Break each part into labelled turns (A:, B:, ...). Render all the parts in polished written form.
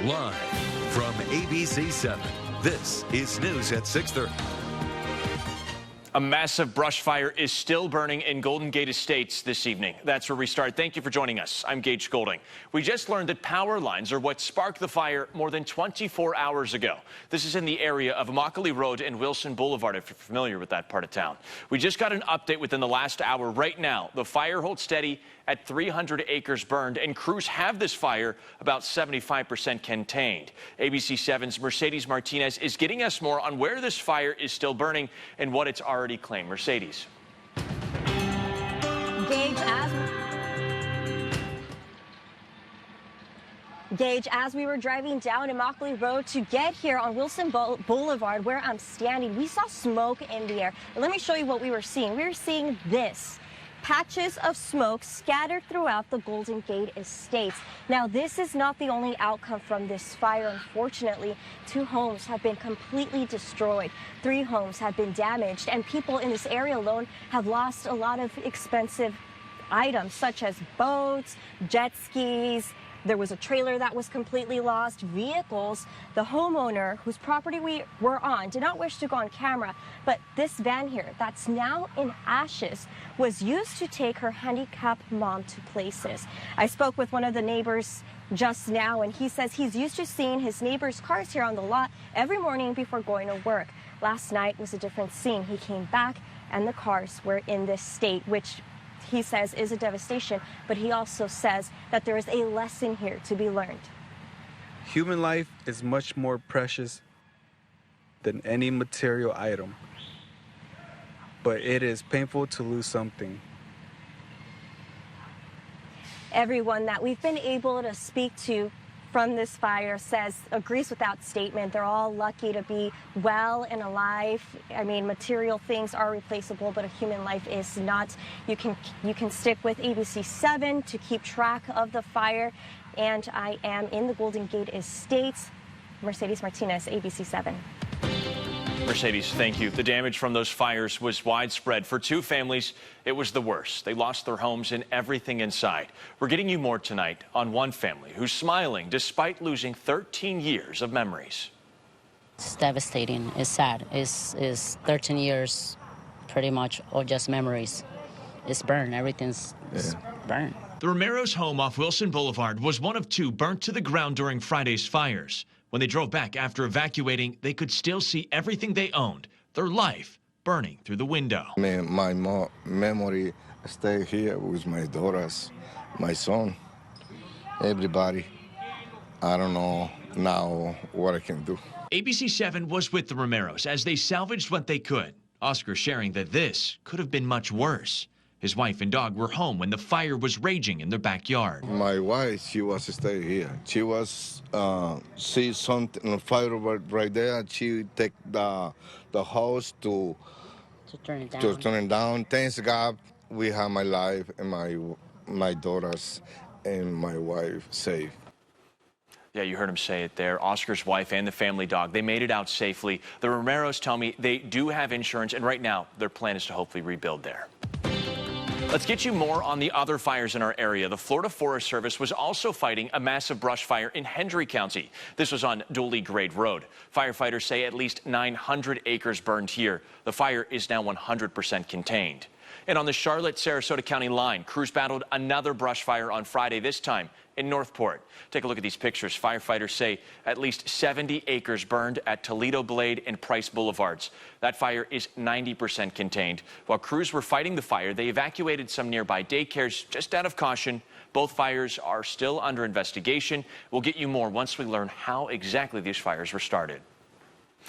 A: Live from ABC-7, this is News at 6:30.
B: A massive brush fire is still burning in Golden Gate Estates this evening. That's where we start. Thank you for joining us. I'm Gage Goulding. We just learned that power lines are what sparked the fire more than 24 hours ago. This is in the area of Immokalee Road and Wilson Boulevard, if you're familiar with that part of town. We just got an update within the last hour. Right now, the fire holds steady at 300 acres burned, and crews have this fire about 75% contained. ABC-7's Mercedes Martinez is getting us more on where this fire is still burning and what it's already claimed. Mercedes.
C: Gage, as we were driving down Immokalee Road to get here on Wilson Boulevard, where I'm standing, we saw smoke in the air. Let me show you what we were seeing. We were seeing this. Patches of smoke scattered throughout the Golden Gate Estates. Now, this is not the only outcome from this fire. Unfortunately, 2 homes have been completely destroyed. 3 homes have been damaged, and people in this area alone have lost a lot of expensive items, such as boats, jet skis. There was a trailer that was completely lost, vehicles. The homeowner whose property we were on did not wish to go on camera, but this van here that's now in ashes was used to take her handicapped mom to places. I spoke with one of the neighbors just now, and he says he's used to seeing his neighbor's cars here on the lot every morning before going to work. Last night was a different scene. He came back and the cars were in this state, which he says is a devastation, but he also says that there is a lesson here to be learned.
D: Human life is much more precious than any material item, but it is painful to lose something.
C: Everyone that we've been able to speak to from this fire agrees with that statement. They're all lucky to be well and alive. I mean, material things are replaceable, but a human life is not. You can stick with ABC-7 to keep track of the fire. And I am in the Golden Gate Estates. Mercedes Martinez, ABC-7.
B: Mercedes, thank you. The damage from those fires was widespread. For 2 families, it was the worst. They lost their homes and everything inside. We're getting you more tonight on one family who's smiling despite losing 13 years of memories.
E: It's devastating. It's sad. It's 13 years, pretty much, all just memories. It's burned. Everything's burned.
B: The Romero's home off Wilson Boulevard was one of 2 burnt to the ground during Friday's fires. When they drove back after evacuating, they could still see everything they owned, their life, burning through the window.
F: My memory stay here with my daughters, my son, everybody. I don't know now what I can do.
B: ABC-7 was with the Romeros as they salvaged what they could. Oscar sharing that this could have been much worse. His wife and dog were home when the fire was raging in their backyard.
F: My wife, she was stay here. She was see something fire right there. She take the house to turn it down. Thanks God, we have my life and my daughters and my wife safe.
B: Yeah, you heard him say it there. Oscar's wife and the family dog, they made it out safely. The Romeros tell me they do have insurance, and right now their plan is to hopefully rebuild there. Let's get you more on the other fires in our area. The Florida Forest Service was also fighting a massive brush fire in Hendry County. This was on Dooley Grade Road. Firefighters say at least 900 acres burned here. The fire is now 100% contained. And on the Charlotte-Sarasota County line, crews battled another brush fire on Friday, this time in Northport. Take a look at these pictures. Firefighters say at least 70 acres burned at Toledo Blade and Price Boulevards. That fire is 90% contained. While crews were fighting the fire, they evacuated some nearby daycares just out of caution. Both fires are still under investigation. We'll get you more once we learn how exactly these fires were started.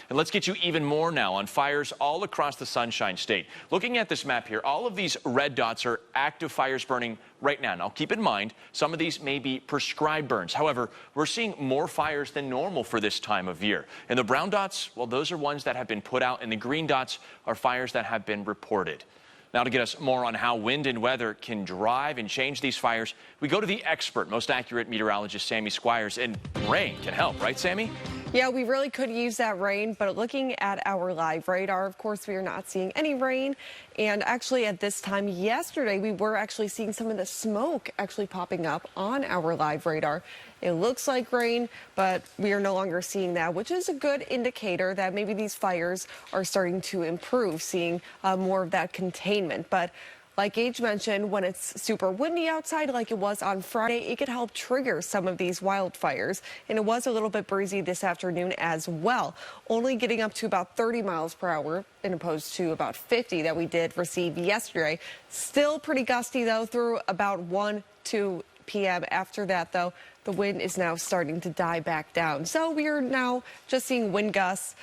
B: And let's get you even more now on fires all across the Sunshine State. Looking at this map here, all of these red dots are active fires burning right now. Now, keep in mind, some of these may be prescribed burns. However, we're seeing more fires than normal for this time of year. And the brown dots, well, those are ones that have been put out, and the green dots are fires that have been reported. Now, to get us more on how wind and weather can drive and change these fires, we go to the expert, most accurate meteorologist, Sammy Squires. And rain can help, right, Sammy?
G: Yeah, we really could use that rain, but looking at our live radar, of course, we are not seeing any rain. And actually at this time yesterday, we were actually seeing some of the smoke actually popping up on our live radar. It looks like rain, but we are no longer seeing that, which is a good indicator that maybe these fires are starting to improve, seeing more of that containment. But like Gage mentioned, when it's super windy outside like it was on Friday, it could help trigger some of these wildfires. And it was a little bit breezy this afternoon as well, only getting up to about 30 miles per hour in opposed to about 50 that we did receive yesterday. Still pretty gusty, though, through about 1, 2 p.m. After that, though, the wind is now starting to die back down. So we are now just seeing wind gusts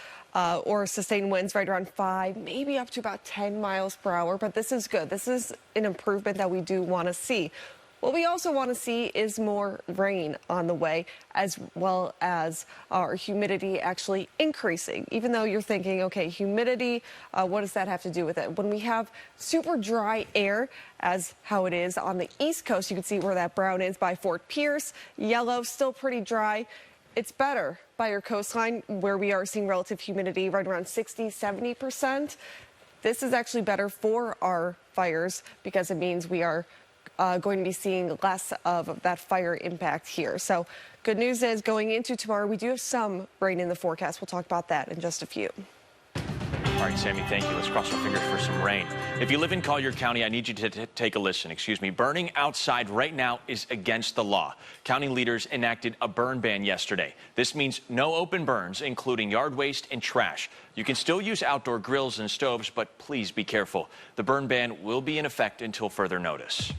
G: or sustained winds right around 5, maybe up to about 10 miles per hour. But this is good. This is an improvement that we do want to see. What we also want to see is more rain on the way, as well as our humidity actually increasing. Even though you're thinking, okay, humidity, what does that have to do with it? When we have super dry air, as how it is on the East Coast, you can see where that brown is by Fort Pierce. Yellow, still pretty dry. It's better by your coastline, where we are seeing relative humidity right around 60–70%. This is actually better for our fires because it means we are going to be seeing less of that fire impact here. So good news is going into tomorrow, we do have some rain in the forecast. We'll talk about that in just a few.
B: All right, Sammy, thank you. Let's cross our fingers for some rain. If you live in Collier County, I need you to take a listen. Burning outside right now is against the law. County leaders enacted a burn ban yesterday. This means no open burns, including yard waste and trash. You can still use outdoor grills and stoves, but please be careful. The burn ban will be in effect until further notice.